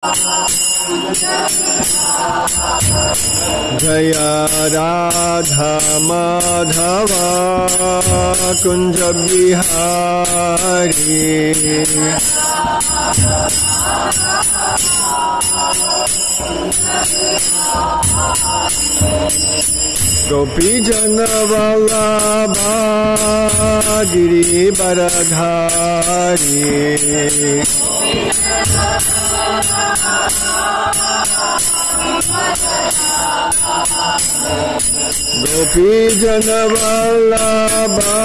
Jaya Radha Madhava Kunja Bihari Gopi Jana Vallabha Giri Baradhari Gopi Jana Vallabha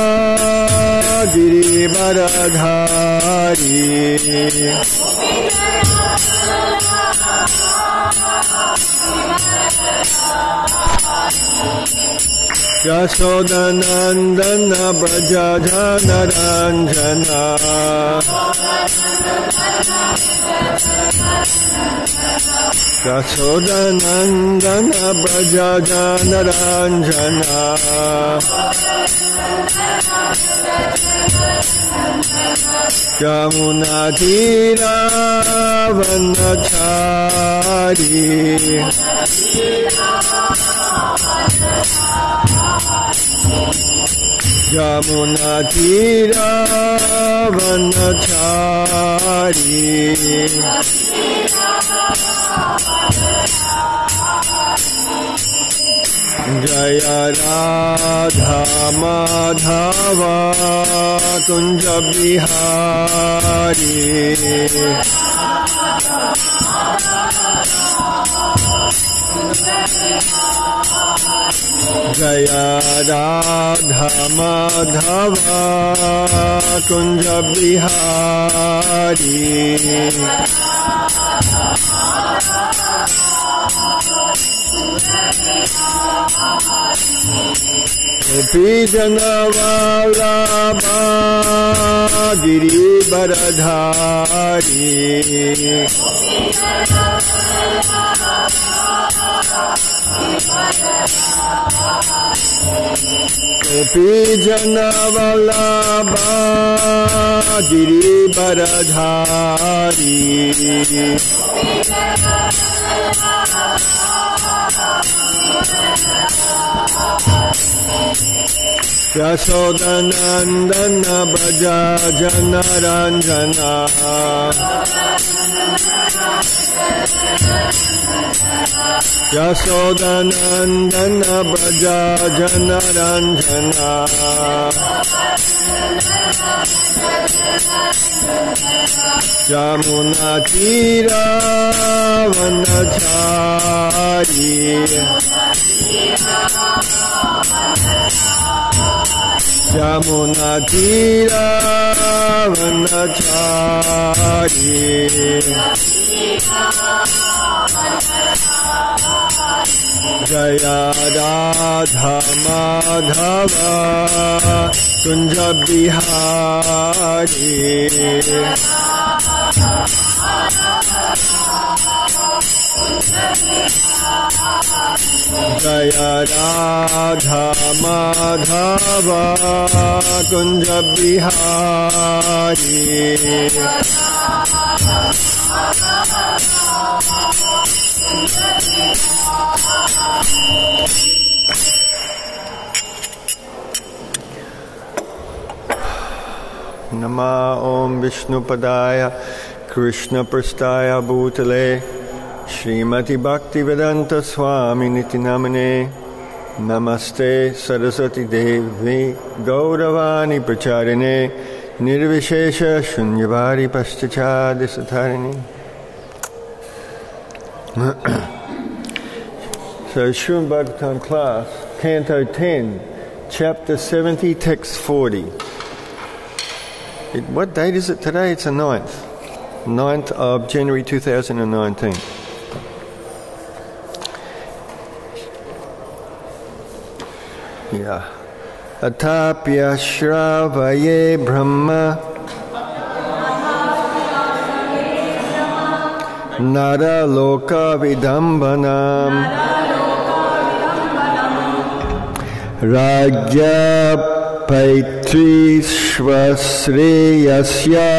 Giri Baradhari Yashodanandana Braja Jana Ranjana Yashodanandana Braja Jana Ranjana Yamuna Tira Vanachari Yamuna Tira Vanachari Jaya Radha Madhava Kunja Bihari Jaya Radha Madhava Kunja Bihari Gopi Jana Vallabha Giri Baradhari Gopi Jana Vallabha Giri Baradhari Yashodanandana Braja Jana Ranjana Yashodanandana Braja Jana Ranjana Yamuna Tira Vanachari Yamuna Tira Vanachari Jaya Radha Madhava Kunja Bihari Jaya Radha Madhava Kunja Bihari Nama Om Vishnupadaya Krishna Prasthaya Bhutale Srimati Bhaktivedanta Swami Niti Namane Namaste Saraswati Devi Gauravani Pracharine Nirvishesha Shunyabhari Paschachadi Satharini. So Srimad Bhagavatam class, Canto 10, Chapter 70, Text 40. What date is it today? It's the 9th of January 2019. Yeah. Atapya Shravaye Brahma Nara Loka Vidambanam Rajya Paitri Svasreyasya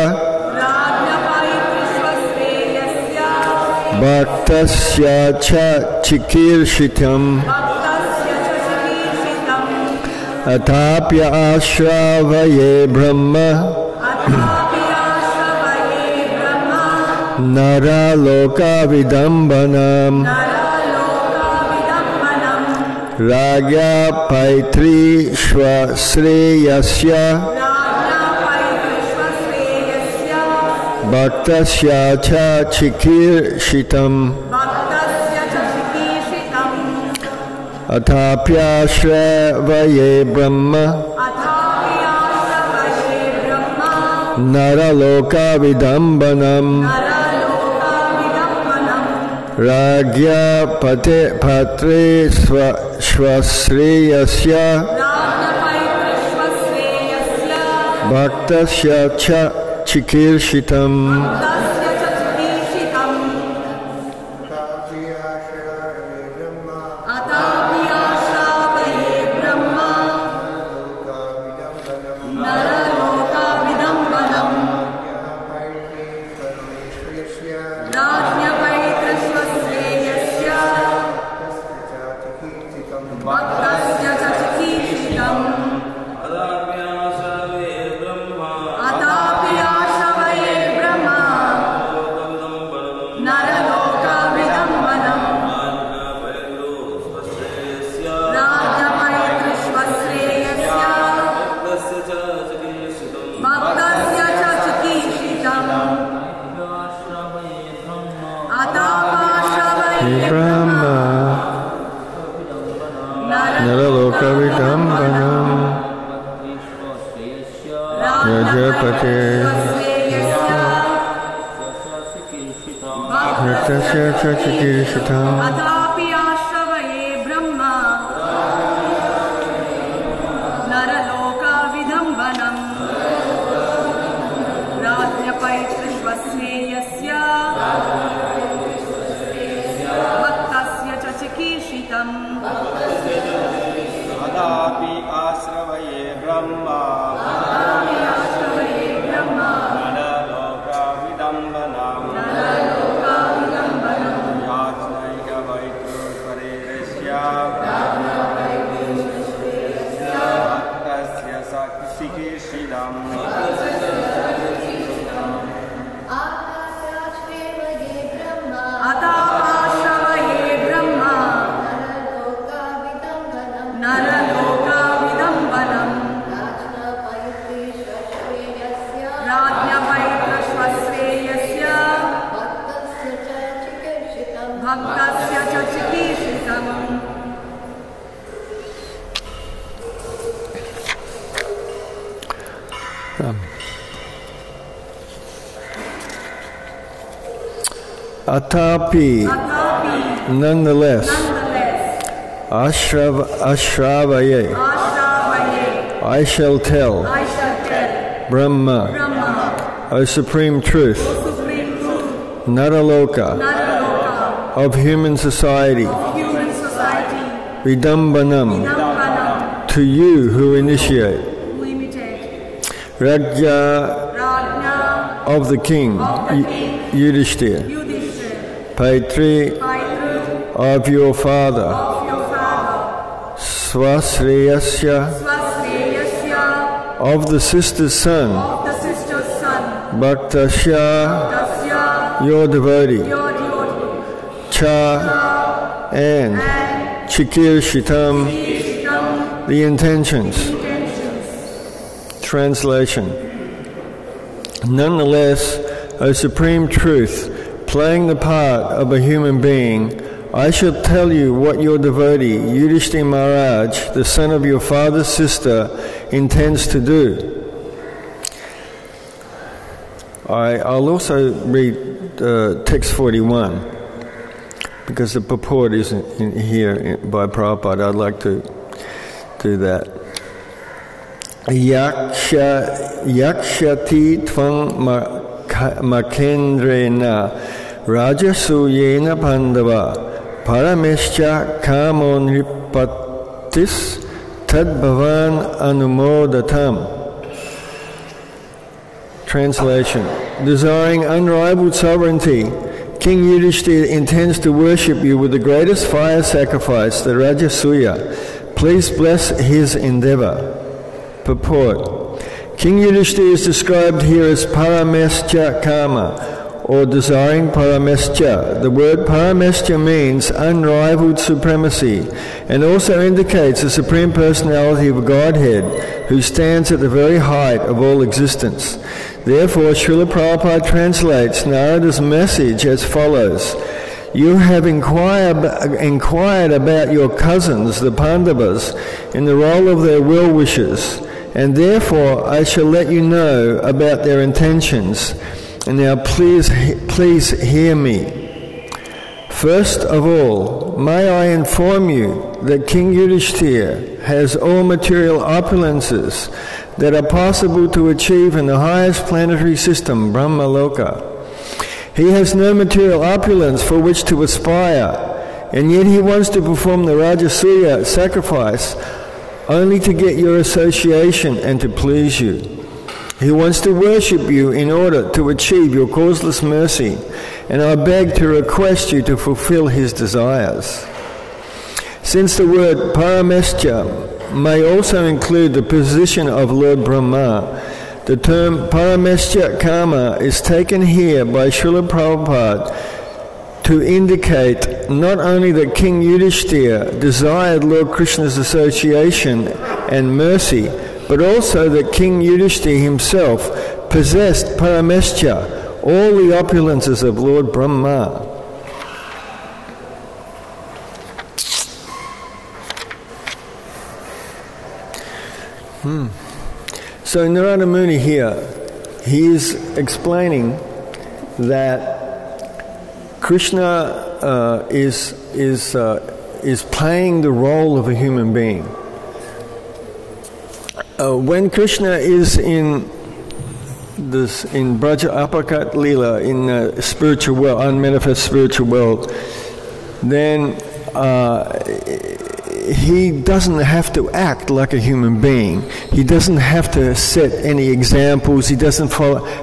Bhaktasya cha chikirshittam Atapya ashravaye Brahma Nara loka vidambanam Ragya paitri swasreyasya Bhaktasya cha chikirshittam Atapya ashravaye Brahma Nara loka vidambanam Ragya patre swasreyasya Bhaktasya cha chikirshittam Atapi, nonetheless, ashravaye, I shall tell, Brahma, O Supreme Truth, Naraloka, of human society, Vidambanam, to you who initiate, Rajya, of the king, Yudhishthira, Paitri, of your father, Swasreyasya, of the sister's son, Bhaktasya, your devotee, Cha, and Chikirshittam, the intentions. Translation. Nonetheless, O Supreme Truth, playing the part of a human being, I shall tell you what your devotee, Yudhishthira Maharaj, the son of your father's sister, intends to do. I'll also read text 41, because the purport isn't in here by Prabhupada. I'd like to do that. Yakshati tvang makendrena rajasuyena pandava paramescha kamonripatis tadbhavan anumodatam. Translation. Desiring unrivaled sovereignty, King Yudhishthira intends to worship you with the greatest fire sacrifice, the Rajasuya. Please bless his endeavor. Purport. King Yudhishthira is described here as Paramescha Kama, or desiring Paramescha. The word Paramescha means unrivaled supremacy, and also indicates the Supreme Personality of Godhead, who stands at the very height of all existence. Therefore, Srila Prabhupada translates Narada's message as follows: You have inquired about your cousins, the Pandavas, in the role of their well-wishers, and therefore I shall let you know about their intentions. And now please hear me. First of all, may I inform you that King Yudhishthira has all material opulences that are possible to achieve in the highest planetary system, Brahmaloka. He has no material opulence for which to aspire, and yet he wants to perform the Rajasuya sacrifice only to get your association and to please you. He wants to worship you in order to achieve your causeless mercy, and I beg to request you to fulfill his desires. Since the word Paramescha may also include the position of Lord Brahma, the term Paramescha Kama is taken here by Srila Prabhupada to indicate not only that King Yudhishthira desired Lord Krishna's association and mercy, but also that King Yudhishthira himself possessed Paramescha, all the opulences of Lord Brahma. So Narada Muni here, he is explaining that Krishna is playing the role of a human being. When Krishna is in Braja Apakat Leela, in the spiritual world, unmanifest spiritual world, then he doesn't have to act like a human being. He doesn't have to set any examples. He doesn't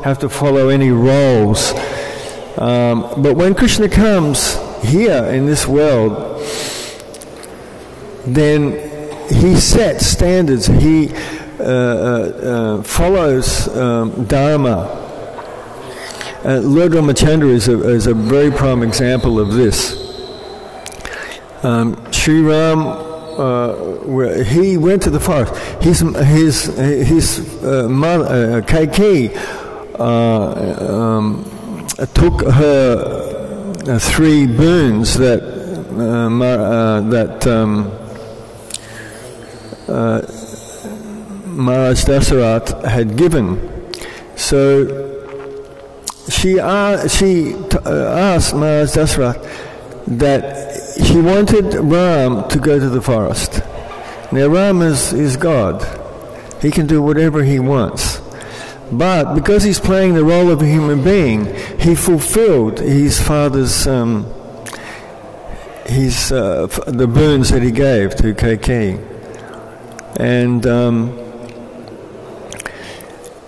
have to follow any roles. But when Krishna comes here in this world, then he sets standards. He follows Dharma. Lord Ramachandra is a very prime example of this. Sri Ram, he went to the forest. His mother, Kaikeyi, took her 3 boons that Maharaj Dasarath had given. So she asked Maharaj Dasarath that she wanted Ram to go to the forest. Now Ram is God. He can do whatever he wants. But because he's playing the role of a human being, he fulfilled his father's the boons that he gave to Kaikeyi. And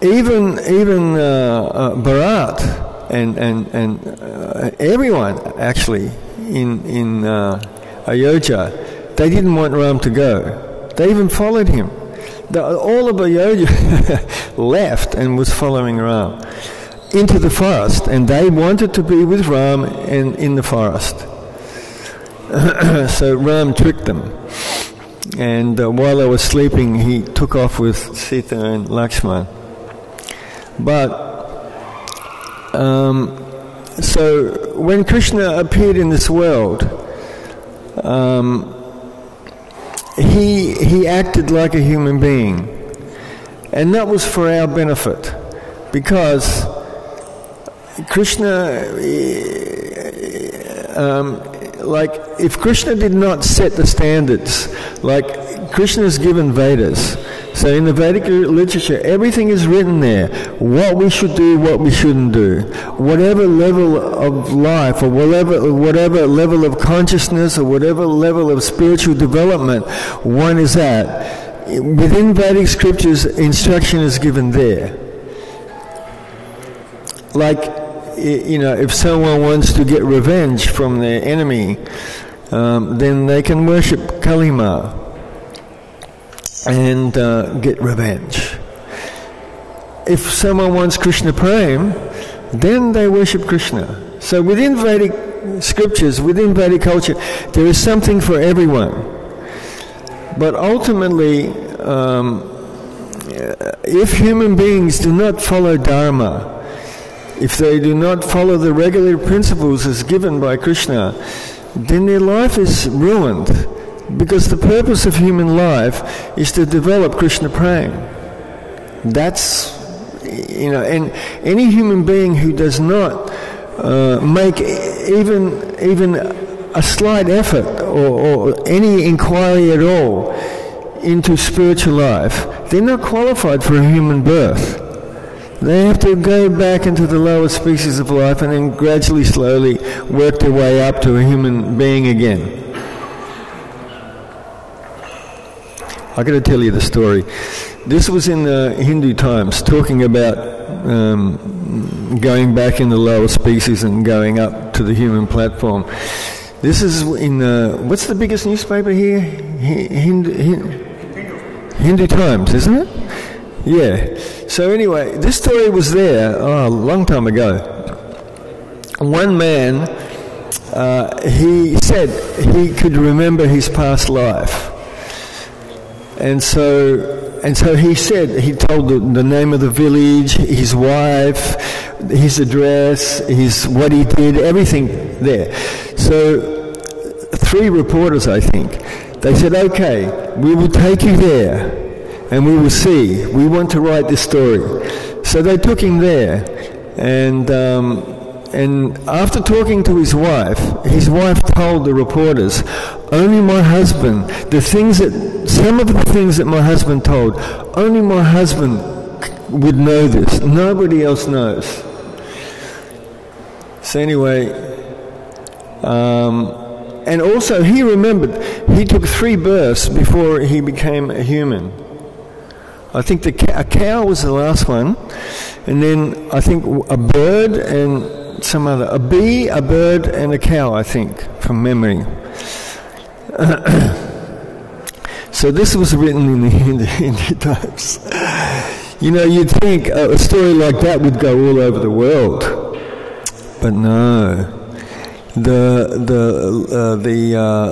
even Bharat and everyone actually in Ayodhya, they didn't want Ram to go. They even followed him. All of Ayodhya left and was following Ram into the forest, and they wanted to be with Ram in the forest. So Ram tricked them. And while they were sleeping, he took off with Sita and Lakshman. But so when Krishna appeared in this world, he acted like a human being, and that was for our benefit, because Krishna, like if Krishna did not set the standards, like Krishna's given Vedas. So in the Vedic literature, everything is written there. What we should do, what we shouldn't do. Whatever level of life, or whatever level of consciousness, or whatever level of spiritual development one is at, within Vedic scriptures, instruction is given there. Like if someone wants to get revenge from their enemy, then they can worship Kalima and get revenge. If someone wants Krishna Prem, then they worship Krishna. So within Vedic scriptures, within Vedic culture, there is something for everyone. But ultimately, if human beings do not follow Dharma, if they do not follow the regular principles as given by Krishna, then their life is ruined. Because the purpose of human life is to develop Krishna Prem. That's, and any human being who does not make even a slight effort or any inquiry at all into spiritual life, they're not qualified for a human birth. They have to go back into the lower species of life and then gradually, slowly work their way up to a human being again. I got to tell you the story. This was in the Hindu Times, talking about going back in the lower species and going up to the human platform. This is in what's the biggest newspaper here? Hindu Times, isn't it? Yeah. So anyway, this story was there a long time ago. One man, he said he could remember his past life. And so he said, he told the name of the village, his wife, his address, what he did, everything there. So 3 reporters, I think, they said, okay, we will take you there and we will see. We want to write this story. So they took him there, and after talking to his wife told the reporters, only my husband, some of the things that my husband told, only my husband would know this. Nobody else knows. So anyway, and also he remembered, he took 3 births before he became a human. I think a cow was the last one, and then I think a bird and some other, a bee, a bird, and a cow, I think, from memory. So this was written in the Hindu Times. You'd think a story like that would go all over the world, but no. The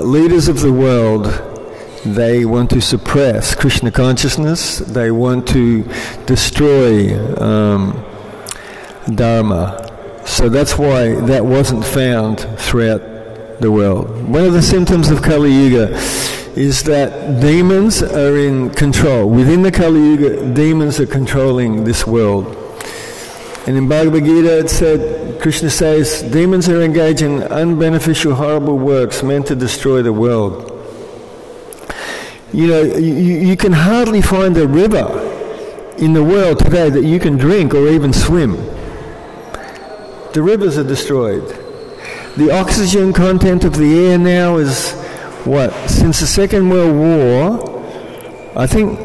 leaders of the world, they want to suppress Krishna consciousness. They want to destroy Dharma. So that's why that wasn't found throughout the world. One of the symptoms of Kali Yuga is that demons are in control. Within the Kali Yuga, demons are controlling this world. And in Bhagavad Gita it said, Krishna says, demons are engaged in unbeneficial, horrible works meant to destroy the world. You can hardly find a river in the world today that you can drink or even swim. The rivers are destroyed. The oxygen content of the air now is, since the Second World War, I think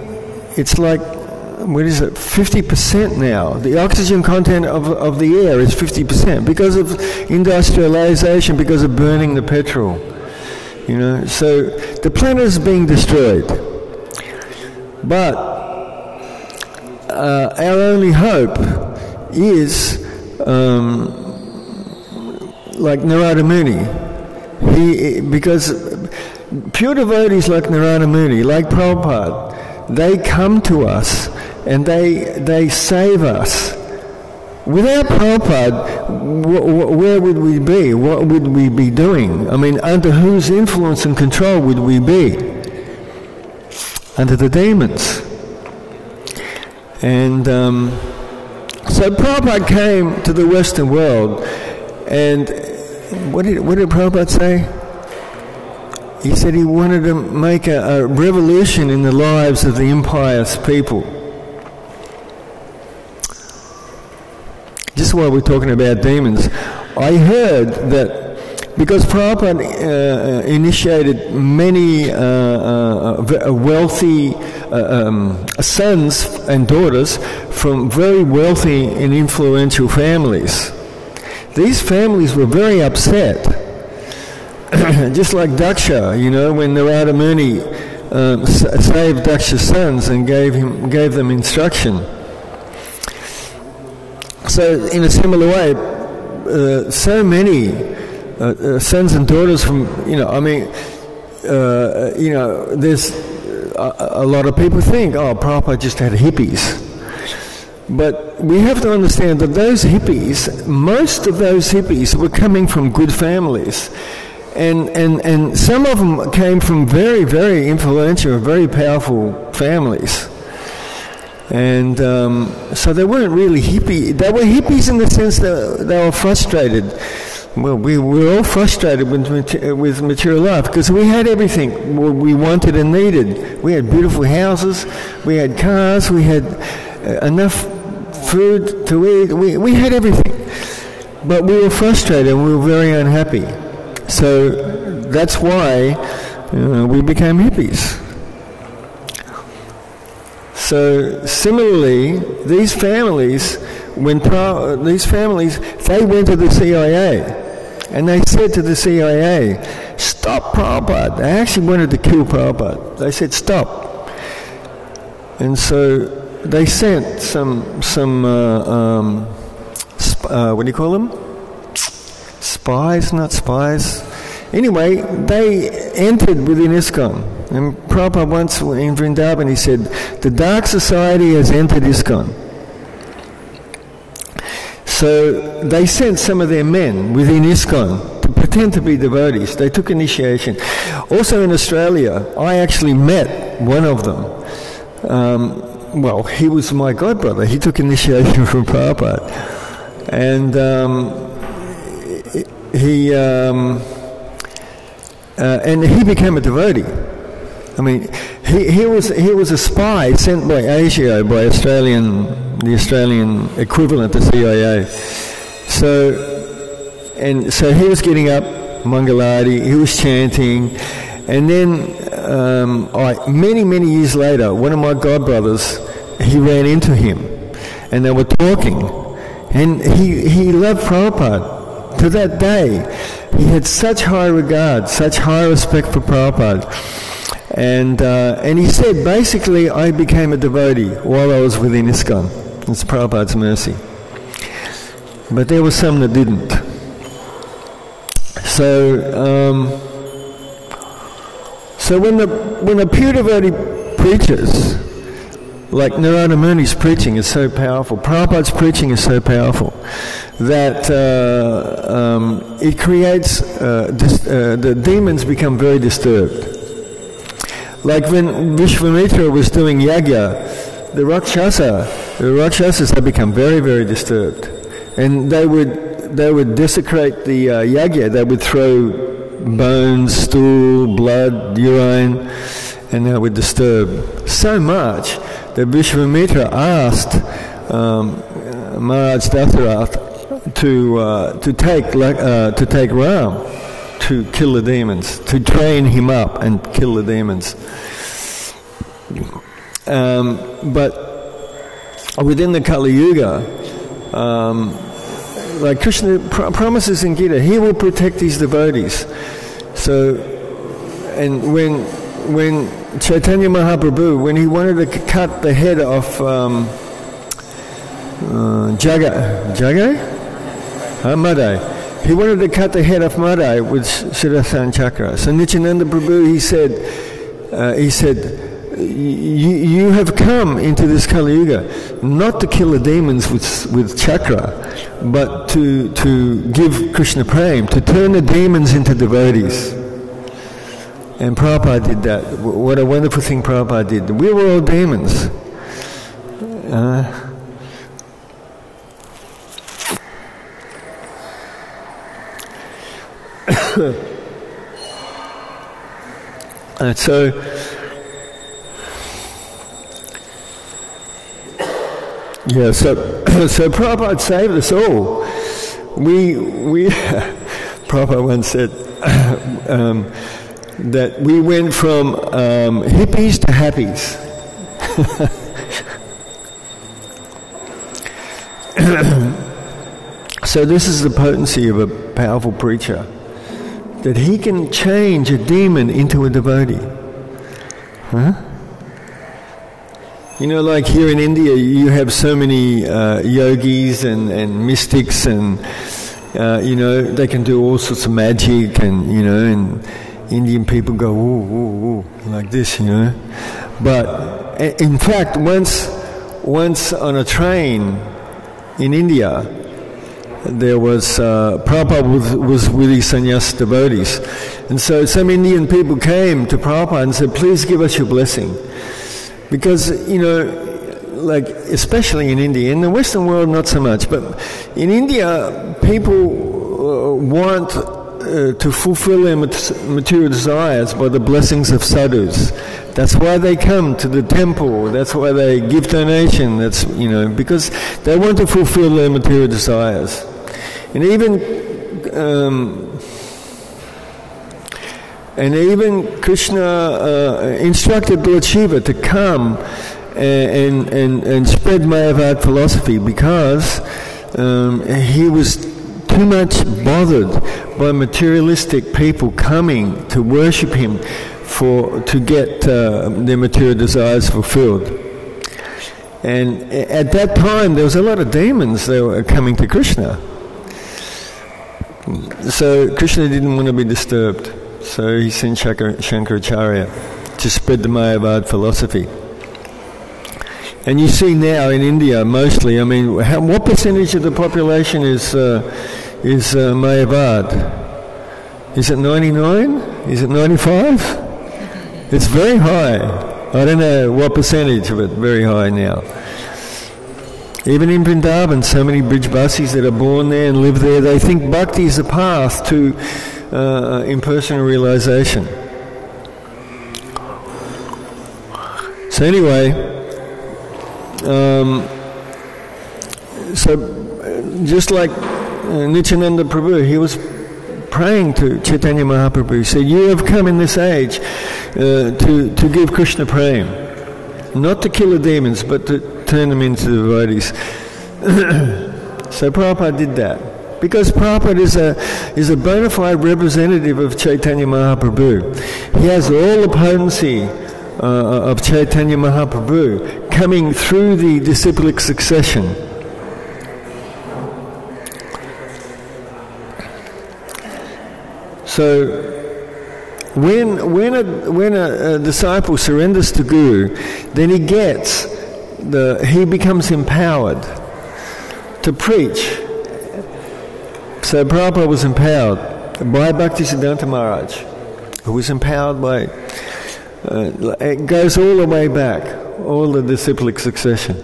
it's like, 50% now. The oxygen content of the air is 50% because of industrialization, because of burning the petrol. So the planet is being destroyed. But our only hope is like Narada Muni. Because pure devotees like Narada Muni, like Prabhupada, they come to us and they save us. Without Prabhupada, where would we be? What would we be doing? I mean, under whose influence and control would we be? Under the demons. And so Prabhupada came to the Western world, and what did Prabhupada say? He said he wanted to make a revolution in the lives of the impious people. Just while we're talking about demons, I heard that because Prabhupada initiated many wealthy sons and daughters from very wealthy and influential families. these families were very upset. Just like Daksha, when Narada Muni saved Daksha's sons and gave them instruction. So in a similar way, so many sons and daughters from, there's a lot of people think, Prabhupada just had hippies. But we have to understand that those hippies, most of those hippies were coming from good families. And some of them came from very, very influential, very powerful families. And so they weren't really hippie. They were hippies in the sense that they were frustrated. Well, we were all frustrated with material life because we had everything we wanted and needed. We had beautiful houses, we had cars, we had enough food to eat. We had everything. But we were frustrated and we were very unhappy. So that's why we became hippies. So similarly, these families, they went to the CIA, and they said to the CIA, "Stop Prabhupada." They actually wanted to kill Prabhupada. They said, "Stop." And so they sent some what do you call them? Spies, not spies. Anyway, they entered within ISKCON. And Prabhupada once in Vrindavan, he said, "The dark society has entered ISKCON." So they sent some of their men within ISKCON to pretend to be devotees. They took initiation. Also in Australia, I actually met one of them. He was my godbrother. He took initiation from Prabhupada. And he became a devotee. I mean, he was a spy sent by ASIO, by the Australian equivalent to CIA. So he was getting up Mangalati, he was chanting, and then many years later, one of my godbrothers, he ran into him, and they were talking, and he loved Prabhupada. To that day, he had such high regard, such high respect for Prabhupada. And he said, basically, I became a devotee while I was within ISKCON. It's Prabhupada's mercy. But there were some that didn't. So when a pure devotee preaches, like Narada Muni's preaching is so powerful, Prabhupada's preaching is so powerful, that it creates, the demons become very disturbed. Like when Vishwamitra was doing yagya, the Rakshasas had become very, very disturbed. And they would desecrate the yagya, they would throw bones, stool, blood, urine, and they would disturb so much that Vishwamitra asked Maharaj Dasaratha to take Ram to kill the demons, to train him up and kill the demons. But within the Kali Yuga, like Krishna promises in Gita, he will protect his devotees. So, and when Chaitanya Mahaprabhu, when he wanted to cut the head of Madai, he wanted to cut the head of Madai with Sudarshan Chakra. So Nityananda Prabhu, he said, you have come into this Kali Yuga not to kill the demons with chakra, but to give Krishna Prem, to turn the demons into devotees. And Prabhupada did that. What a wonderful thing Prabhupada did. We were all demons. So Prabhupada saved us all. Prabhupada once said that we went from hippies to happies. So So this is the potency of a powerful preacher, that he can change a demon into a devotee. Huh? You know, like here in India, you have so many yogis and mystics, and you know, they can do all sorts of magic, and you know, and Indian people go ooh, ooh, ooh, like this, you know. But in fact, once on a train in India, there was Prabhupada was with his sannyas devotees, and so some Indian people came to Prabhupada and said, "Please give us your blessing," because you know, like especially in India, in the Western world not so much, but in India, people want to fulfill their material desires by the blessings of sadhus. That's why they come to the temple. That's why they give donation. That's, you know, because they want to fulfill their material desires. And even Krishna instructed Lord Shiva to come and spread Mayavad philosophy, because he was too much bothered by materialistic people coming to worship him to get their material desires fulfilled. And at that time there was a lot of demons that were coming to Krishna. So Krishna didn't want to be disturbed. So he sent Shankaracharya to spread the Mayavad philosophy. And you see now in India mostly, I mean, what percentage of the population is Mayavad? Is it 99? Is it 95? It's very high. I don't know what percentage of it, very high now. Even in Vrindavan, so many Brijbasis that are born there and live there, they think bhakti is a path to impersonal realization. So anyway, so just like Nityananda Prabhu, he was praying to Chaitanya Mahaprabhu. He said, "You have come in this age to give Krishna prem, not to kill the demons, but to turn them into devotees." So Prabhupada did that, because Prabhupada is a bona fide representative of Chaitanya Mahaprabhu. He has all the potency of Chaitanya Mahaprabhu coming through the disciplic succession. So when a disciple surrenders to Guru, then he becomes empowered to preach. So Prabhupada was empowered by Bhaktisiddhanta Maharaj, who was empowered by, it goes all the way back, all the disciplic succession.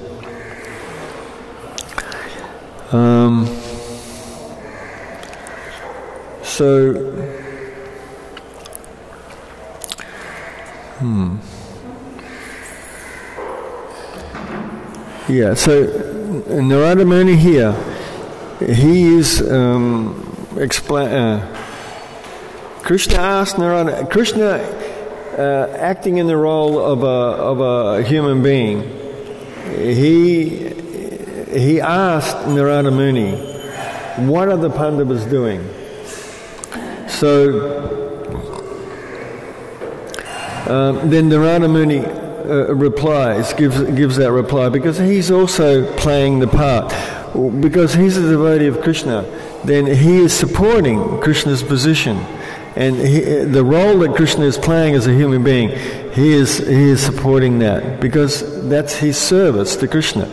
Yeah, so Narada Muni here, he is Krishna asked Narada, Krishna acting in the role of a human being, he asked Narada Muni, what are the Pandavas doing? So then Narada Muni gives that reply, because he's also playing the part. Because he's a devotee of Krishna, then he is supporting Krishna's position, and the role that Krishna is playing as a human being, he is supporting that, because that's his service to Krishna.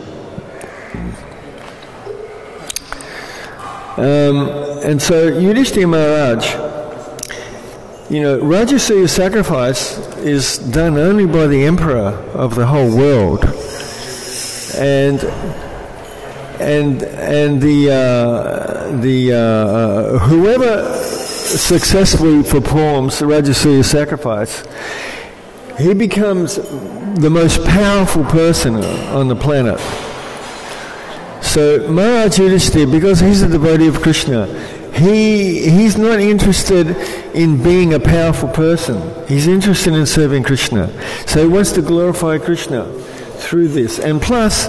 And so Yudhishthira Maharaj, Rajasuya sacrifice is done only by the emperor of the whole world, and whoever successfully performs the Rajasuya sacrifice, he becomes the most powerful person on the planet. So Maharaj Yudhishthira, because he's a devotee of Krishna, he's not interested in being a powerful person. He's interested in serving Krishna. So he wants to glorify Krishna through this. And plus,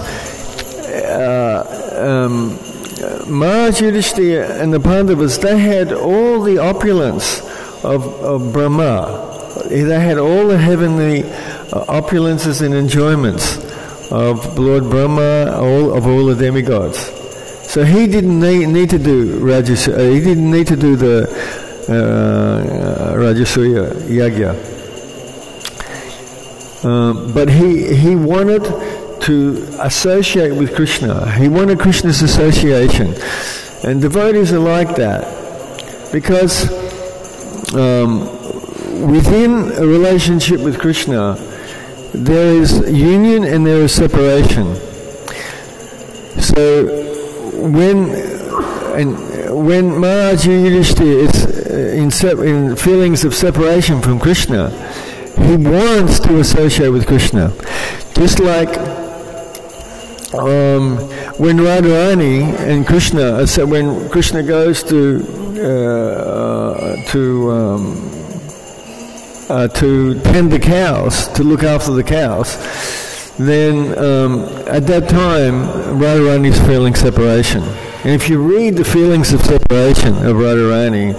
Maharaj Yudhishthira and the Pandavas, they had all the opulence of Brahma. They had all the heavenly opulences and enjoyments of Lord Brahma, of all the demigods. So he didn't need to do he didn't need to do the Rajasuya Yagya. But he wanted to associate with Krishna. He wanted Krishna's association. And devotees are like that. Because within a relationship with Krishna, there is union and there is separation. So when Maharaj Yudhishthira is in feelings of separation from Krishna, he wants to associate with Krishna. Just like when Radharani and Krishna, when Krishna goes to tend the cows, to look after the cows, then at that time Radharani is feeling separation. And if you read the feelings of separation of Radharani,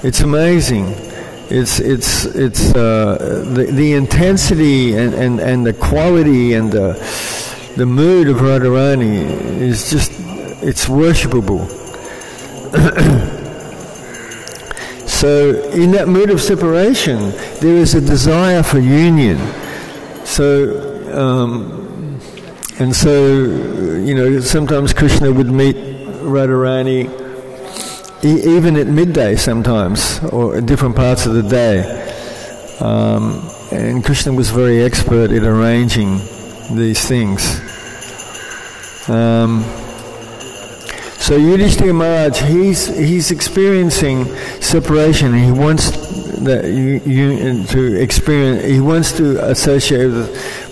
it's amazing. It's the intensity and the quality and the mood of Radharani is just, it's worshipable. So in that mood of separation, there is a desire for union. So sometimes Krishna would meet Radharani even at midday sometimes, or at different parts of the day. And Krishna was very expert at arranging these things. So Yudhishthira Maharaj, he's experiencing separation. He wants that to experience. He wants to associate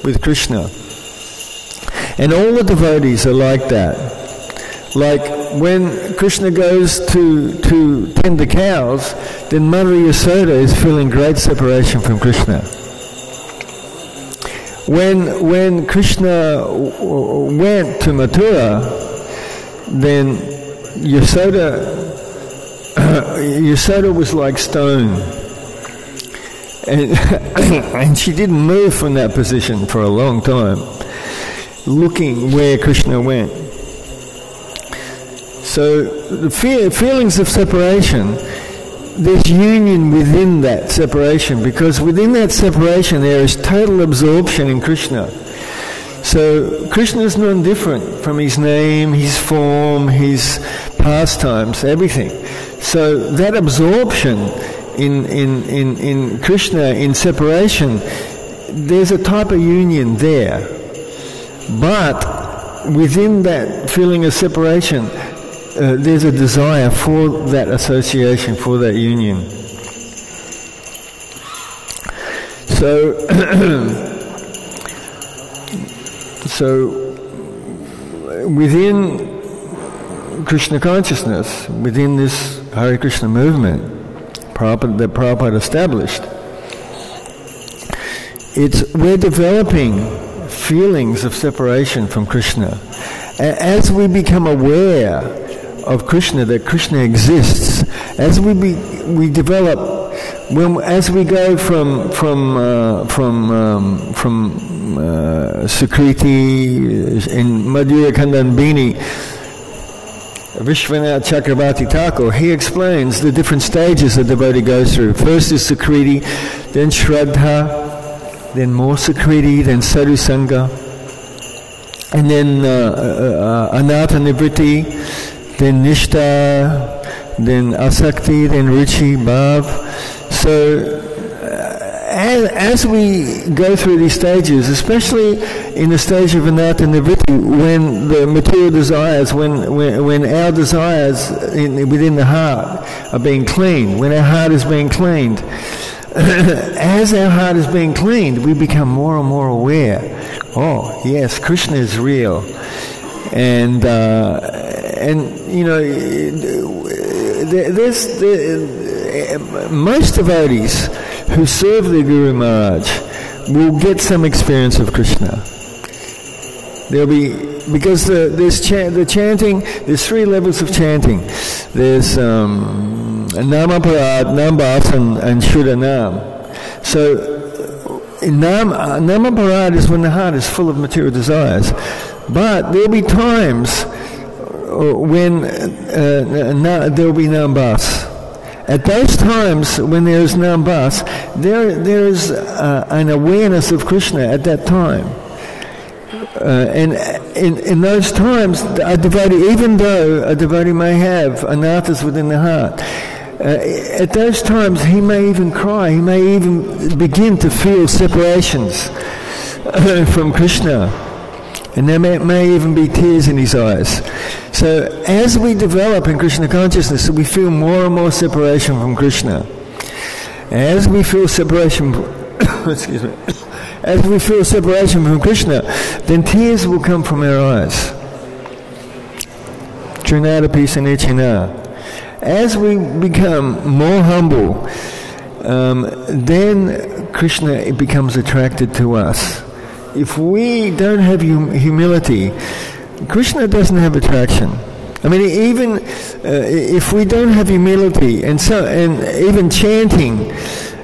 with Krishna. And all the devotees are like that. Like when Krishna goes to tend the cows, then Mother Yasoda is feeling great separation from Krishna. When Krishna went to Mathura, then Yasoda was like stone, and she didn't move from that position for a long time, looking where Krishna went. So the feelings of separation, there's union within that separation, because within that separation there is total absorption in Krishna. So Krishna is non-different from his name, his form, his pastimes, everything. So that absorption in Krishna, in separation, there's a type of union there. But within that feeling of separation, there's a desire for that association, for that union. So, within Krishna consciousness, within this Hare Krishna movement that Prabhupada established, we're developing feelings of separation from Krishna. As we become aware of Krishna, that Krishna exists, as we develop, as we go from Sukriti in Madhurya Kandambini, Vishwanath Chakravarti Thakur, he explains the different stages a devotee goes through. First is Sukriti, then Shraddha, then more Sukriti, then Sadhu Sangha, and then Anata Nivritti, then Nishtha, then Asakti, then Ruchi, Bhav. So as we go through these stages, especially in the stage of Anata Nivritti, when the material desires, when our desires within the heart are being cleaned, when our heart is being cleaned, as our heart is being cleaned, we become more and more aware. Oh, yes, Krishna is real, and you know, most devotees who serve the Guru Maharaj will get some experience of Krishna. There'll be because the chanting, there's 3 levels of chanting. There's Namaparad, Nambas, and Shuddha Nam. So Namaparad is when the heart is full of material desires. But there'll be times when there'll be Nambas. At those times when there is Nambas, there is an awareness of Krishna at that time. And in those times, a devotee, even though a devotee may have anathas within the heart, at those times he may even cry, he may even begin to feel separations from Krishna. And there may even be tears in his eyes. So as we develop in Krishna consciousness, we feel more and more separation from Krishna. As we feel separation, excuse me, as we feel separation from Krishna, then tears will come from our eyes. Trinadapi Sanechina. As we become more humble, then Krishna becomes attracted to us. If we don't have humility, Krishna doesn't have attraction. I mean, even if we don't have humility, and even chanting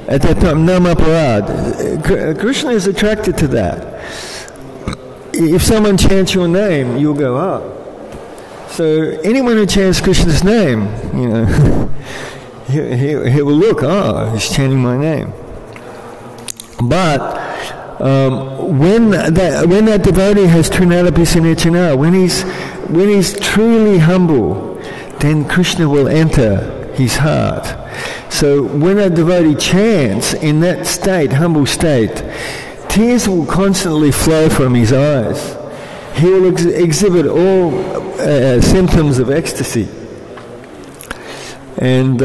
at that time, Namaparad, Krishna is attracted to that. If someone chants your name, you'll go up. So anyone who chants Krishna's name, he will look, he's chanting my name. But when that devotee has Trinadapi Sanechana, when he's truly humble, then Krishna will enter his heart. So when a devotee chants in that state, humble state, tears will constantly flow from his eyes. He will exhibit all symptoms of ecstasy, and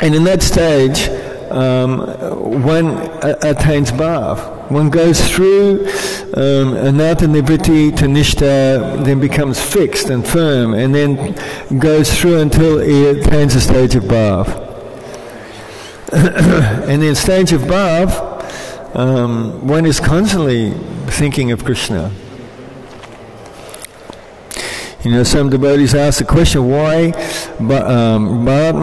in that stage, one attains bhav. One goes through anatha nivritti to nishta, then becomes fixed and firm, and then goes through until he attains a stage of bhav. And in stage of bhav, one is constantly thinking of Krishna. Some devotees ask the question, why Bharat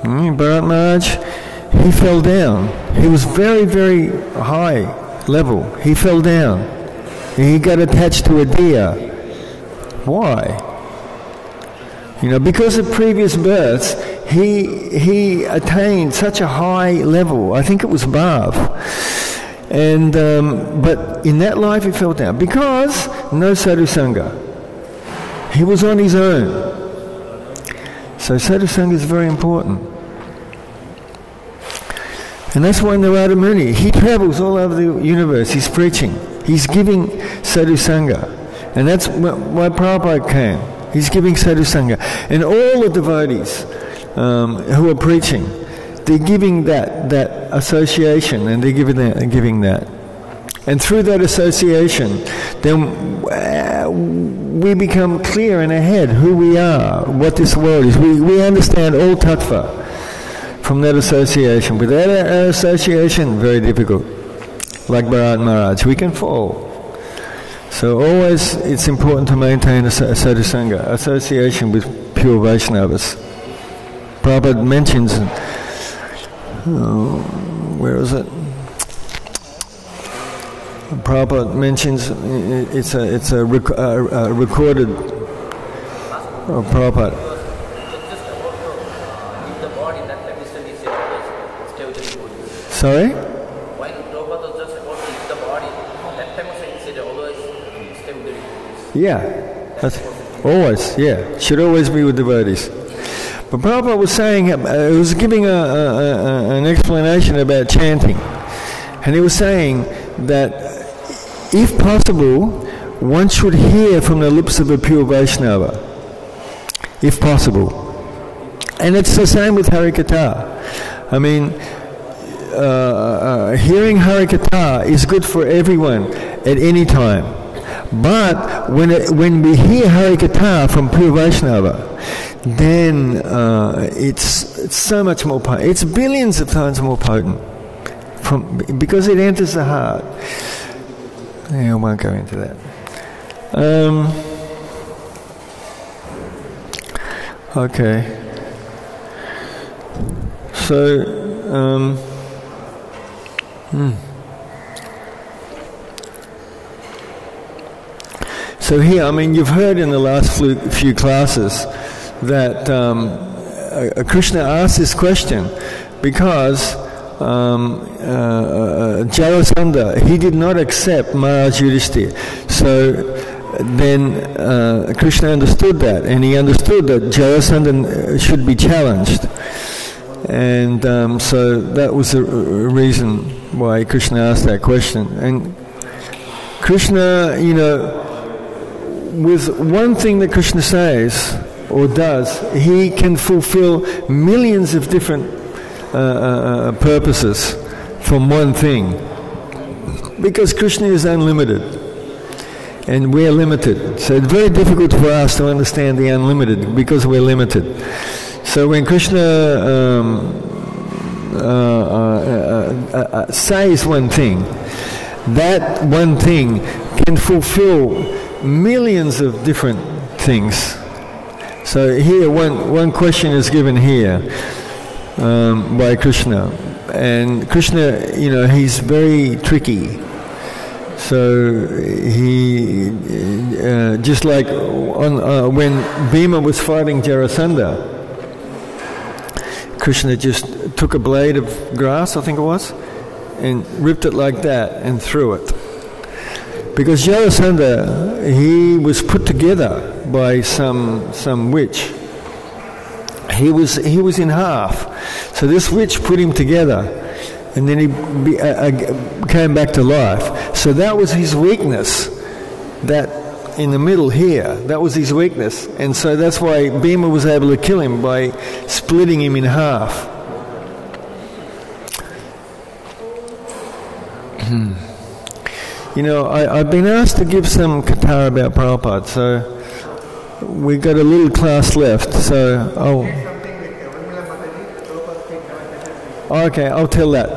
Maharaj, he fell down. He was very, very high level. He fell down. He got attached to a deer. Why? Because of previous births, he attained such a high level. I think it was bhav. And but in that life he fell down because no sadhu sangha. He was on his own. So sadhu sangha is very important. And that's why Narada Muni, he travels all over the universe, he's preaching, he's giving sadhu sangha. And that's why Prabhupada came. He's giving sadhu sangha. And all the devotees who are preaching, they're giving that association, and they're giving that. And through that association, then we become clear in our head who we are, what this world is. We understand all tattva from that association. Without our association, very difficult. Like Bharat Maharaj, we can fall. So always it's important to maintain a sadhu sangha, association with pure Vaishnavas. Prabhupada mentions, where is it? Prabhupada mentions it's a recorded Prabhupada. Sorry? When Prabhupada was just about to leave the body, that time also he said always stay with the devotees. Yeah, that's always, should always be with devotees. But Prabhupada was saying, he was giving an explanation about chanting. And he was saying that if possible, one should hear from the lips of a pure Vaishnava. If possible. And it's the same with Harikatha. I mean, hearing Harikatha is good for everyone at any time. But when we hear Harikatha from pure Vaishnava, then it's so much more potent. It's billions of times more potent because it enters the heart. Yeah, I won't go into that. Okay. So, So here, I mean, you've heard in the last few classes that Krishna asked this question because Jarasandha, he did not accept Maharaj Yudhishthira. So then Krishna understood that, and he understood that Jarasandha should be challenged. And so that was the reason why Krishna asked that question. And Krishna, you know, with one thing that Krishna says or does, he can fulfill millions of different purposes from one thing. Because Krishna is unlimited and we're limited. So it's very difficult for us to understand the unlimited because we're limited. So when Krishna says one thing, that one thing can fulfill millions of different things. So here one question is given here by Krishna. And Krishna, you know, he's very tricky. So he, just like when Bhima was fighting Jarasandha, Krishna just took a blade of grass, I think it was, and ripped it like that and threw it. Because Jarasandha, he was put together by some witch. He was in half. So this witch put him together, and then he came back to life. So that was his weakness. That in the middle here, that was his weakness, and so that's why Bhima was able to kill him by splitting him in half. You know, I've been asked to give some katha about Prabhupada, so we've got a little class left, so I'll tell that.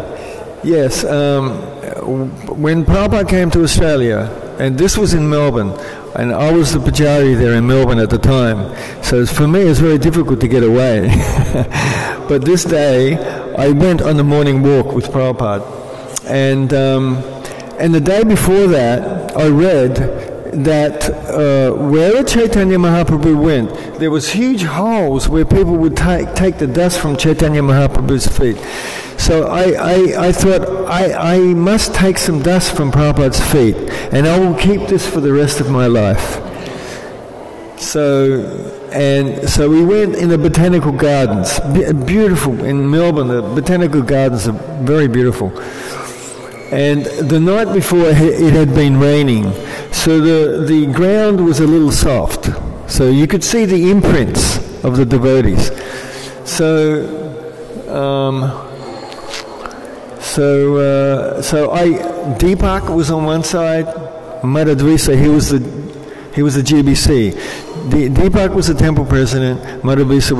Yes, when Prabhupada came to Australia, and this was in Melbourne, and I was the pujari there in Melbourne at the time, so for me it was very difficult to get away. But this day, I went on the morning walk with Prabhupada, and the day before that, I read that wherever Chaitanya Mahaprabhu went, there was huge holes where people would take the dust from Chaitanya Mahaprabhu's feet. So I thought, I must take some dust from Prabhupada's feet, and I will keep this for the rest of my life. So we went in the botanical gardens, beautiful, in Melbourne. The botanical gardens are very beautiful. And the night before it had been raining, so the ground was a little soft. So you could see the imprints of the devotees. So Deepak was on one side, Madhudvisa, he was the GBC. Deepak was the temple president, Madhudvisa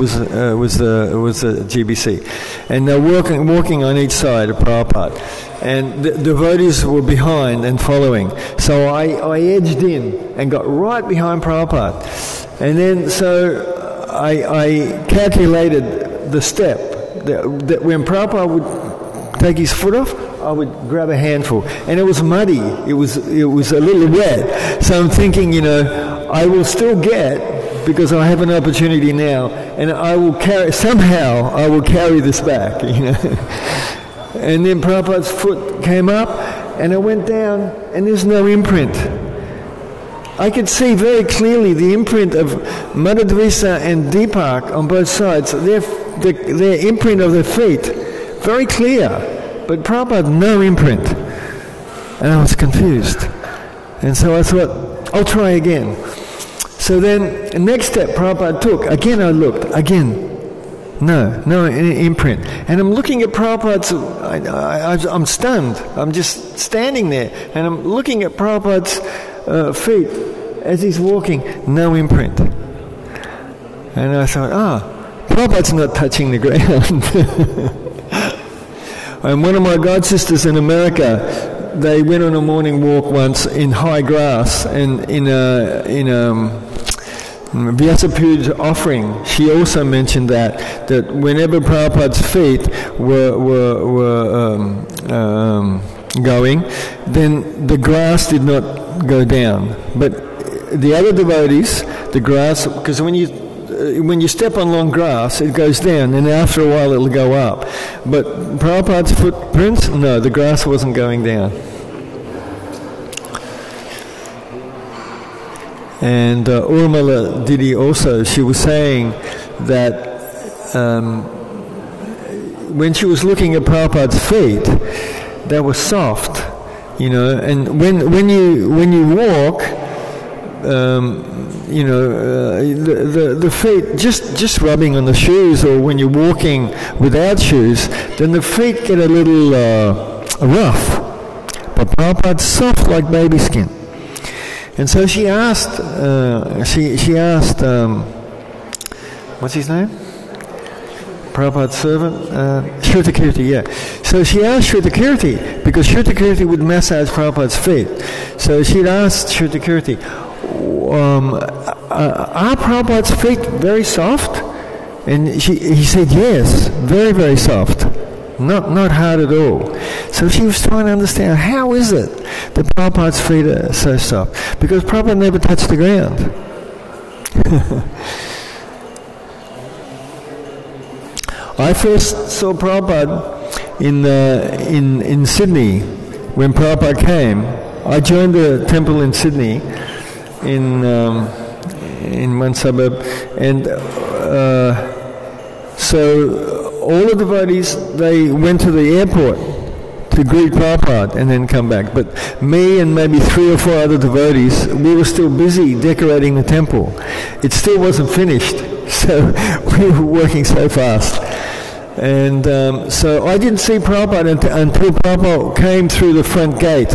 was the GBC, and they're walking on each side of Prabhupada, and the devotees were behind and following. So I edged in and got right behind Prabhupada, and then so I calculated the step that when Prabhupada would take his foot off, I would grab a handful, and it was muddy. It was a little wet. So I'm thinking, you know, I will still get, because I have an opportunity now, and I will carry this back, you know. And then Prabhupada's foot came up, and I went down, and there's no imprint. I could see very clearly the imprint of Madhudvisa and Deepak on both sides. Their imprint of their feet, very clear. But Prabhupada, no imprint. And I was confused. And so I thought, I'll try again. So then, the next step Prabhupada took, again I looked, no imprint. And I'm looking at Prabhupada's, I'm stunned. I'm just standing there, and I'm looking at Prabhupada's feet as he's walking, no imprint. And I thought, Prabhupada's not touching the ground. And one of my god sisters in America, they went on a morning walk once in high grass, and in Vyasapuja's offering, she also mentioned that whenever Prabhupada's feet were going, then the grass did not go down. But the other devotees, the grass, because when you step on long grass, it goes down, and after a while it'll go up. But Prabhupada's footprints, no, the grass wasn't going down. And Urmila Didi also, she was saying that when she was looking at Prabhupada's feet, they were soft, and when you walk, the feet just rubbing on the shoes, or when you're walking without shoes, then the feet get a little rough. But Prabhupada's soft like baby skin. And so she asked, what's his name? Prabhupada's servant? Shrutakirti, yeah. So she asked Shrutakirti, because Shrutakirti would massage Prabhupada's feet. So she'd asked Shrutakirti, are Prabhupada's feet very soft? And he said, yes, very, very soft. Not hard at all. So she was trying to understand, how is it that Prabhupada's feet are so soft? Because Prabhupada never touched the ground. I first saw Prabhupada in Sydney when Prabhupada came. I joined a temple in Sydney in one suburb, and so all the devotees, they went to the airport to greet Prabhupada and then come back. But me and maybe 3 or 4 other devotees, we were still busy decorating the temple. It still wasn't finished, so we were working so fast. And so I didn't see Prabhupada until Prabhupada came through the front gate.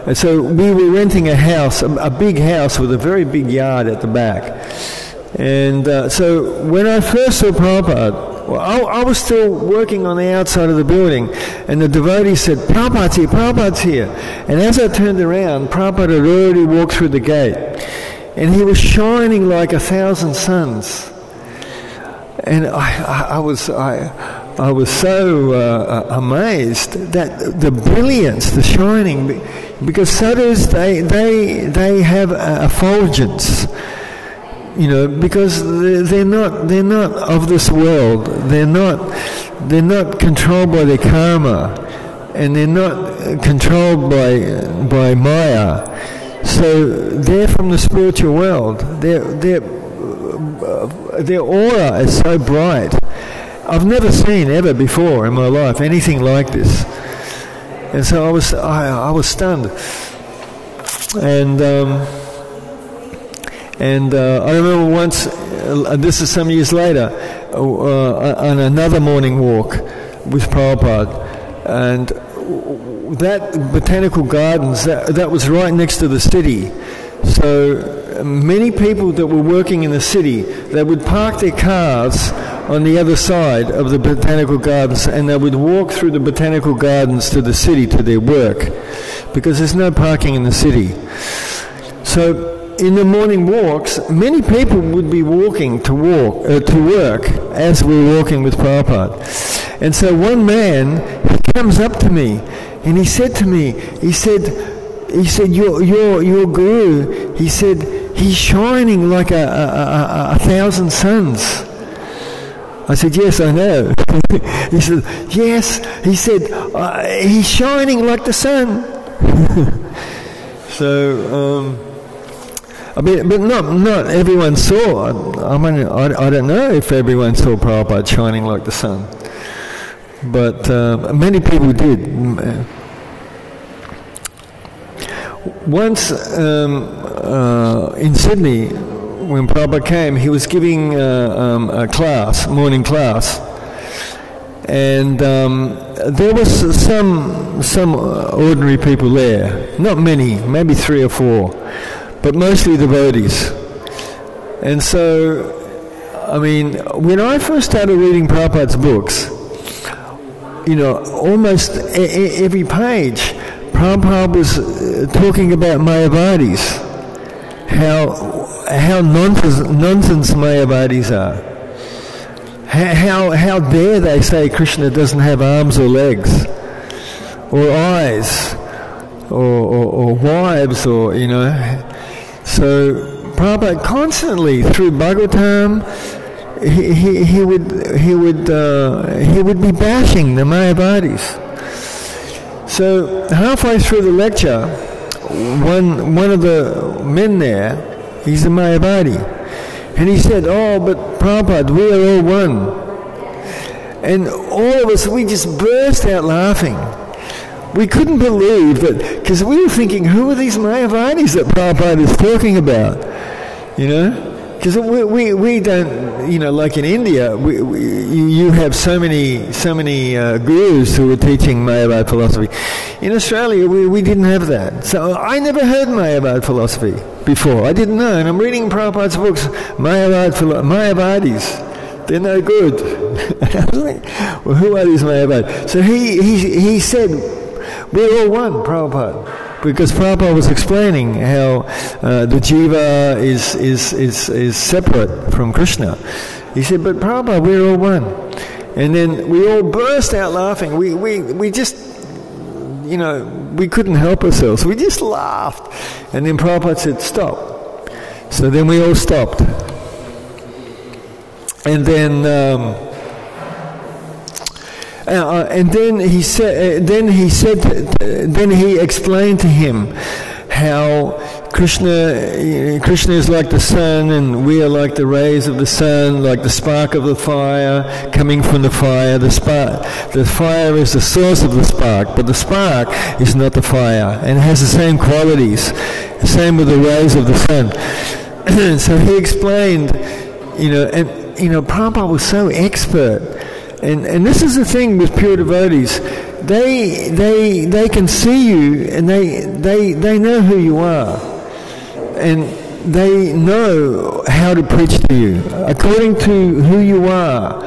And so we were renting a house, a big house with a very big yard at the back. And so when I first saw Prabhupada, I was still working on the outside of the building, and the devotee said, Prabhupada's here, Prabhupada's here. And as I turned around, Prabhupada had already walked through the gate, and he was shining like 1,000 suns. And I was so amazed that the brilliance, the shining, because sadhus, they have effulgence. Because they're not of this world. They're not controlled by their karma, and they're not controlled by Maya. So they're from the spiritual world. Their aura is so bright. I've never seen ever before in my life anything like this. And so I was stunned. And I remember once, this is some years later, on another morning walk with Prabhupada, and that botanical gardens, that was right next to the city. So many people that were working in the city, they would park their cars on the other side of the botanical gardens, and they would walk through the botanical gardens to the city, to their work, because there's no parking in the city. So in the morning walks, many people would be walking to work as we were walking with Prabhupada. And so one man, he comes up to me, and he said to me, he said, your guru, he said, he's shining like a 1,000 suns. I said, yes, I know. He said, yes. He said, he's shining like the sun. So, but not everyone saw. I mean, I don't know if everyone saw Prabhupada shining like the sun, but many people did. Once in Sydney, when Prabhupada came, he was giving a class, morning class, and there was some ordinary people there. Not many, maybe 3 or 4. But mostly devotees. And so, I mean, when I first started reading Prabhupada's books, almost every page, Prabhupada was talking about Mayavadis, how nonsense Mayavadis are. How dare they say Krishna doesn't have arms or legs, or eyes, or wives, or So Prabhupada constantly through Bhagavatam, he would be bashing the Mayavadis. So halfway through the lecture, one of the men there, he's a Mayavadi, and he said, "Oh, but Prabhupada, we are all one." And all of us, we just burst out laughing. We couldn't believe that, because we were thinking, who are these Mayavadis that Prabhupada is talking about? Because we don't, like in India, you have so many gurus who are teaching Mayavad philosophy. In Australia, we didn't have that. So I never heard Mayavad philosophy before. I didn't know. And I'm reading Prabhupada's books, Mayavadis. They're no good. I was like, well, who are these Mayavadis? So he said, we're all one, Prabhupada. Because Prabhupada was explaining how the jiva is separate from Krishna. He said, but Prabhupada, we're all one. And then we all burst out laughing. We just, we couldn't help ourselves. We just laughed. And then Prabhupada said, stop. So then we all stopped. And then he explained to him how Krishna is like the sun, and we are like the rays of the sun, like the spark of the fire coming from the fire. The fire is the source of the spark, but the spark is not the fire, and it has the same qualities. The same with the rays of the sun. So he explained, Prabhupada was so expert. And this is the thing with pure devotees. They can see you, and they know who you are, and they know how to preach to you according to who you are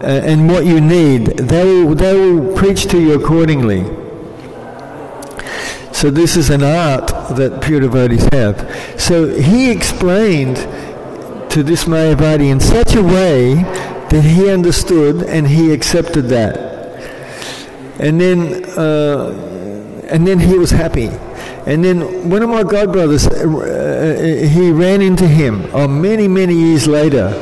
and what you need. They will preach to you accordingly. So this is an art that pure devotees have. So he explained to this Mayavadi in such a way that he understood and he accepted that, and then he was happy. And then one of my godbrothers, he ran into him many years later,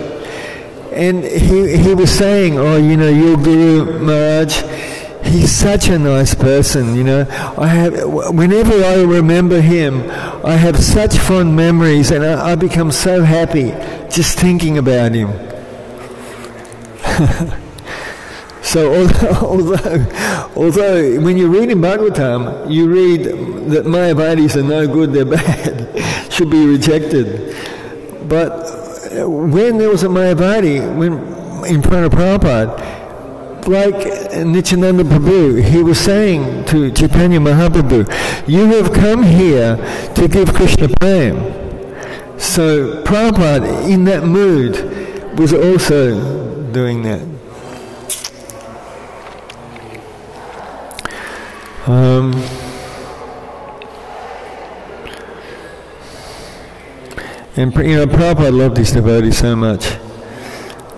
and he was saying, your Guru Maharaj, he's such a nice person, whenever I remember him, I have such fond memories, and I become so happy just thinking about him. So although when you read in Bhagavatam, you read that Mayavadis are no good, they're bad, should be rejected. But when there was a Mayavadi in front of Prabhupada, like Nityananda Prabhu, he was saying to Chaitanya Mahaprabhu, you have come here to give Krishna prem. So Prabhupada, in that mood, was also doing that. And Prabhupada loved his devotees so much.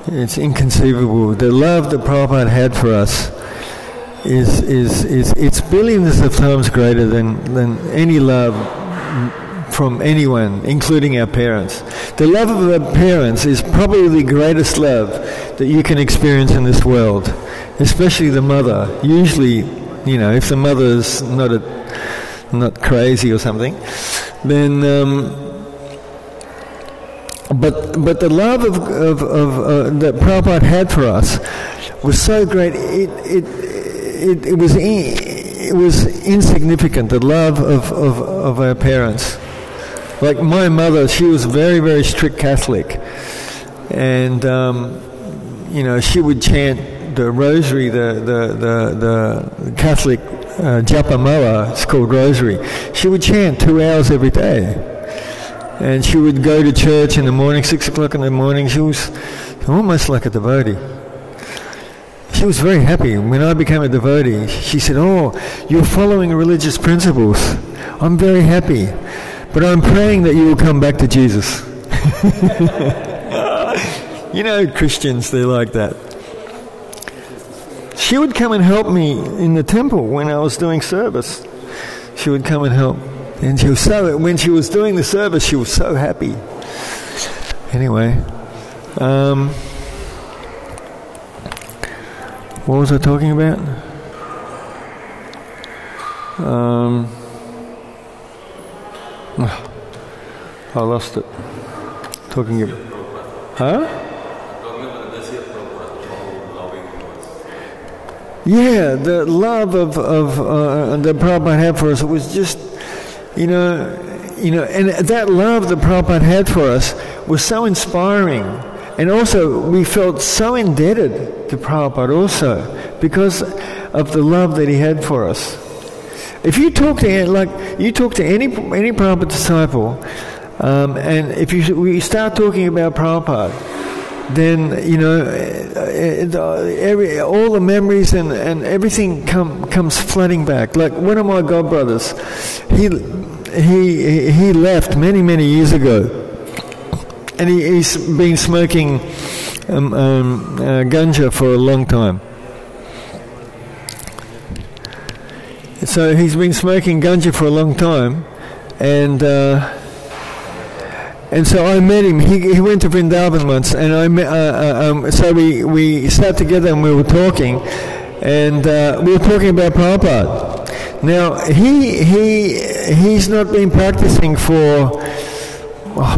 It's inconceivable. The love that Prabhupada had for us it's billions of times greater than any love from anyone, including our parents. The love of our parents is probably the greatest love that you can experience in this world, especially the mother. Usually, if the mother's not crazy or something, then but the love that Prabhupada had for us was so great. It was insignificant. The love of our parents. Like my mother, she was very, very strict Catholic, and she would chant the rosary, the Catholic japa mala. It's called rosary. She would chant 2 hours every day, and she would go to church in the morning, 6 o'clock in the morning. She was almost like a devotee. she was very happy when I became a devotee. She said, "Oh, you're following religious principles. I'm very happy, but I'm praying that you will come back to Jesus." You know, Christians, they're like that. She would come and help me in the temple when I was doing service. She would come and help. And she was when she was doing the service, she was so happy. Anyway, what was I talking about? I lost it. Talking about, huh? Yeah, the love of that Prabhupada had for us, it was just, you know, and that love that Prabhupada had for us was so inspiring. And also, we felt so indebted to Prabhupada also because of the love that he had for us. If you talk to any Prabhupada disciple, and if we start talking about Prabhupada, then all the memories and everything comes flooding back. Like one of my godbrothers, he left many years ago, and he's been smoking ganja for a long time. So he's been smoking ganja for a long time, and so I met him. He went to Vrindavan once, and so we sat together and we were talking, and we were talking about Prabhupada. Now he's not been practicing for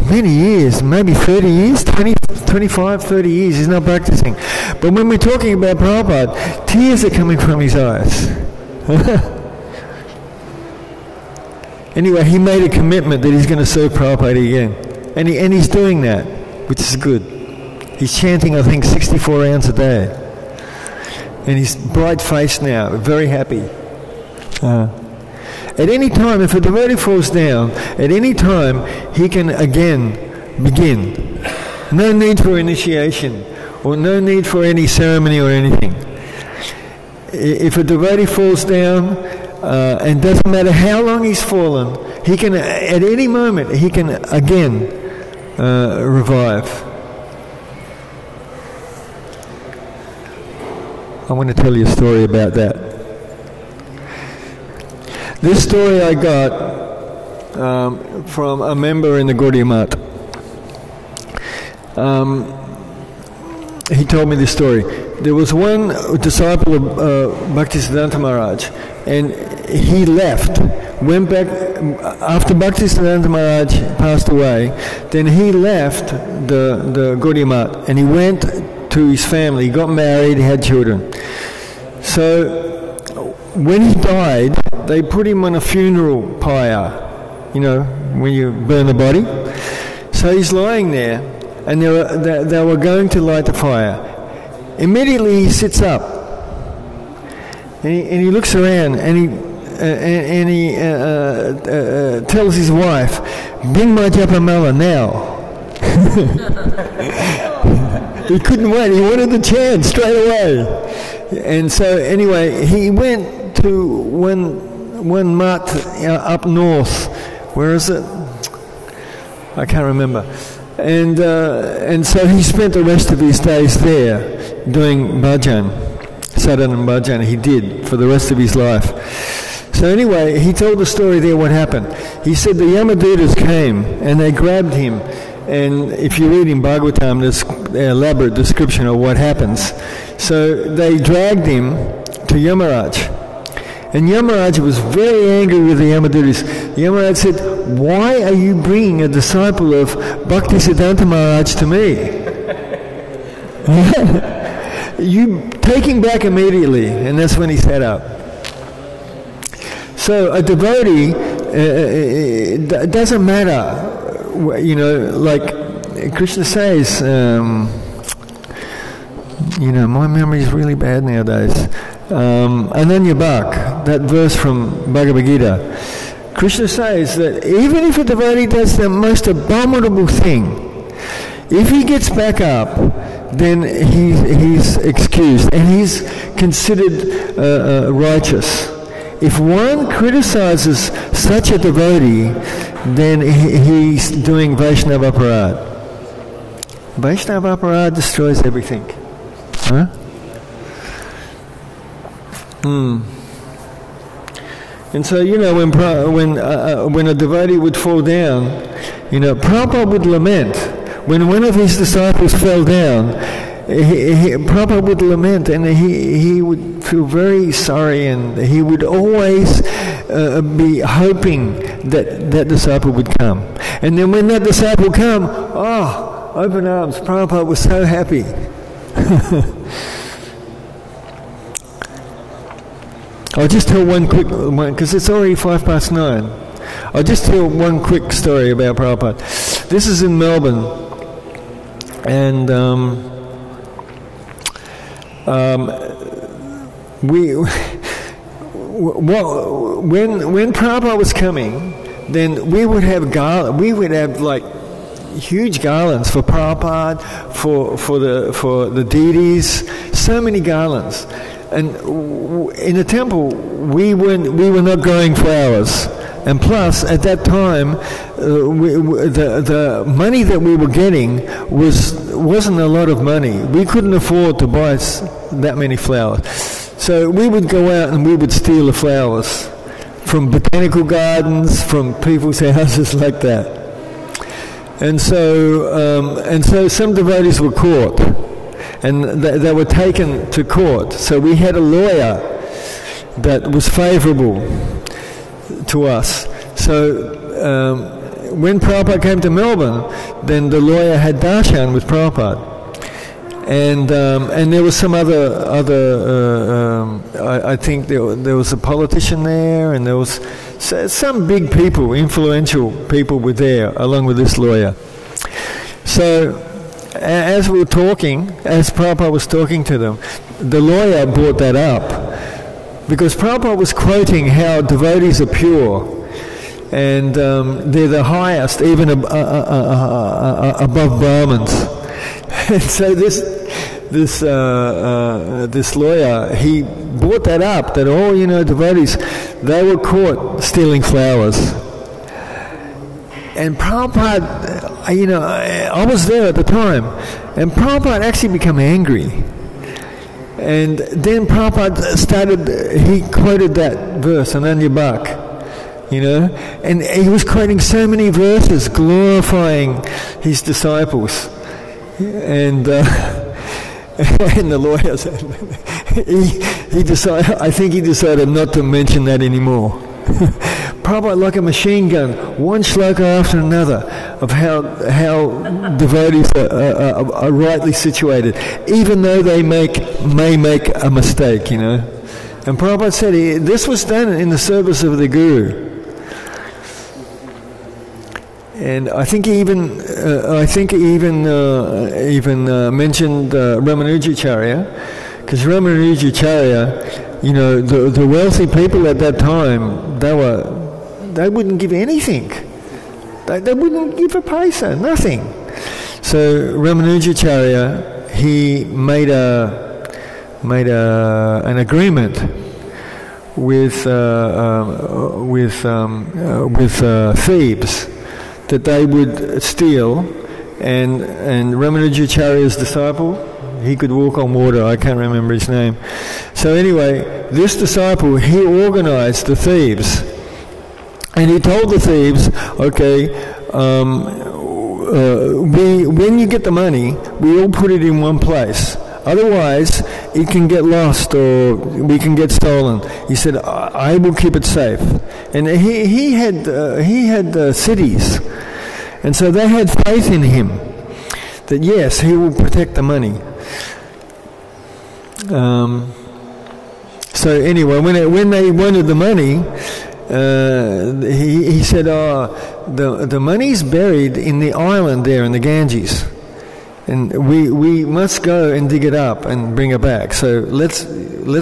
many years, maybe 30 years, 25, 30 years. He's not practicing. But when we're talking about Prabhupada, tears are coming from his eyes. Anyway, he made a commitment that he's going to serve Prabhupada again. And he's doing that, which is good. He's chanting, I think, 64 rounds a day. And he's bright-faced now, very happy. At any time, if a devotee falls down, at any time, he can again begin. No need for initiation, or no need for any ceremony or anything. If a devotee falls down, and doesn't matter how long he's fallen, he can, at any moment, he can again revive. I want to tell you a story about that. This story I got from a member in the Gaudiya Math. He told me this story. There was one disciple of Bhaktisiddhanta Maharaj, and he left, went back, after Bhaktisiddhanta Maharaj passed away, then he left the Gaudiya Math, and he went to his family, he got married, he had children. So when he died, they put him on a funeral pyre, when you burn the body. So he's lying there, and they were going to light the fire. Immediately he sits up, and he looks around, and he tells his wife, "Bring my japamala now." He couldn't wait. He wanted the chant straight away. And so anyway, he went to one mat up north. Where is it? I can't remember. And so he spent the rest of his days there doing bhajan, sadhana and bhajan. He did for the rest of his life. So anyway, he told the story there what happened. He said the Yamadutas came and they grabbed him. And if you read in Bhagavatam, there's an elaborate description of what happens. So they dragged him to Yamaraj. And Yamaraj was very angry with the Yamadutas. Yamaraj said, "Why are you bringing a disciple of Bhaktisiddhanta Maharaj to me? You take him back immediately." And that's when he sat up. So a devotee, it doesn't matter, like Krishna says, my memory is really bad nowadays. Ananya Bhak, that verse from Bhagavad Gita, Krishna says that even if a devotee does the most abominable thing, if he gets back up, then he's excused and he's considered righteous. If one criticizes such a devotee, then he's doing Vaishnava aparad. Vaishnava aparad destroys everything. Huh? And so, when a devotee would fall down, Prabhupada would lament. When one of his disciples fell down, Prabhupada would lament, and he would feel very sorry, and he would always be hoping that disciple would come. And then when that disciple come, open arms, Prabhupada was so happy. I'll just tell one quick one, because it's already 9:05. I'll just tell one quick story about Prabhupada. This is in Melbourne, and when Prabhupada was coming, then we would have like huge garlands for Prabhupada, for the deities, so many garlands. And in the temple, we were not growing flowers. And plus, at that time, the money that we were getting wasn't a lot of money. We couldn't afford to buy that many flowers. So we would go out and we would steal the flowers from botanical gardens, from people's houses like that. And so some devotees were caught, and they were taken to court. So we had a lawyer that was favourable to us. So when Prabhupada came to Melbourne, then the lawyer had darshan with Prabhupada, and there was some other I think there was a politician there, and there was some big people, influential people were there along with this lawyer. So as we were talking, as Prabhupada was talking to them, the lawyer brought that up, because Prabhupada was quoting how devotees are pure, and they're the highest, even above Brahmins. And so this lawyer, he brought that up, that all devotees, they were caught stealing flowers. And Prabhupada, I was there at the time, and Prabhupada actually became angry. And then Prabhupada he quoted that verse, Ananya Bhak, and he was quoting so many verses glorifying his disciples. And and the lawyer said, I think he decided not to mention that anymore. Prabhupada, like a machine gun, one shloka after another of how devotees are rightly situated, even though they may make a mistake, And Prabhupada said this was done in the service of the Guru. And I think he even mentioned Ramanujacharya, because Ramanujacharya, the wealthy people at that time, they wouldn't give anything. They wouldn't give a paisa, nothing. So Ramanujacharya, he made an agreement with thieves, that they would steal, and Ramanujacharya's disciple, he could walk on water, I can't remember his name. So anyway, this disciple, he organized the thieves, and he told the thieves, okay, when you get the money, we all put it in one place. Otherwise, it can get lost or we can get stolen. He said, I will keep it safe. And he had cities. And so they had faith in him that, yes, he will protect the money. So anyway, when they wanted the money, he said, the money's buried in the island there in the Ganges. And we must go and dig it up and bring it back. So let's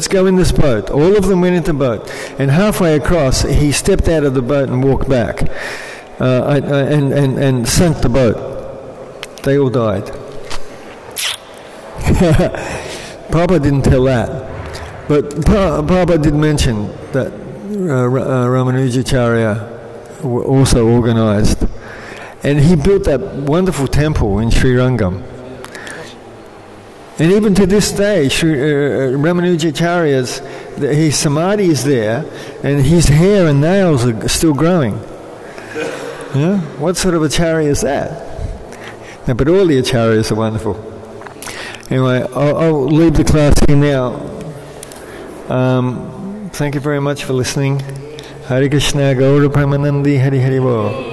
go in this boat. All of them went into the boat, and halfway across, he stepped out of the boat and walked back, and sunk the boat. They all died. Papa didn't tell that. But Papa did mention that Ramanujacharya also organized. And he built that wonderful temple in Sri Rangam. And even to this day, Ramanujacharya's, his samadhi is there, and his hair and nails are still growing. Yeah? What sort of acharya is that? No, but all the acharyas are wonderful. Anyway, I'll leave the class here now. Thank you very much for listening. Hare Krishna, Gaura Pramanandi, Hari Hari Bo.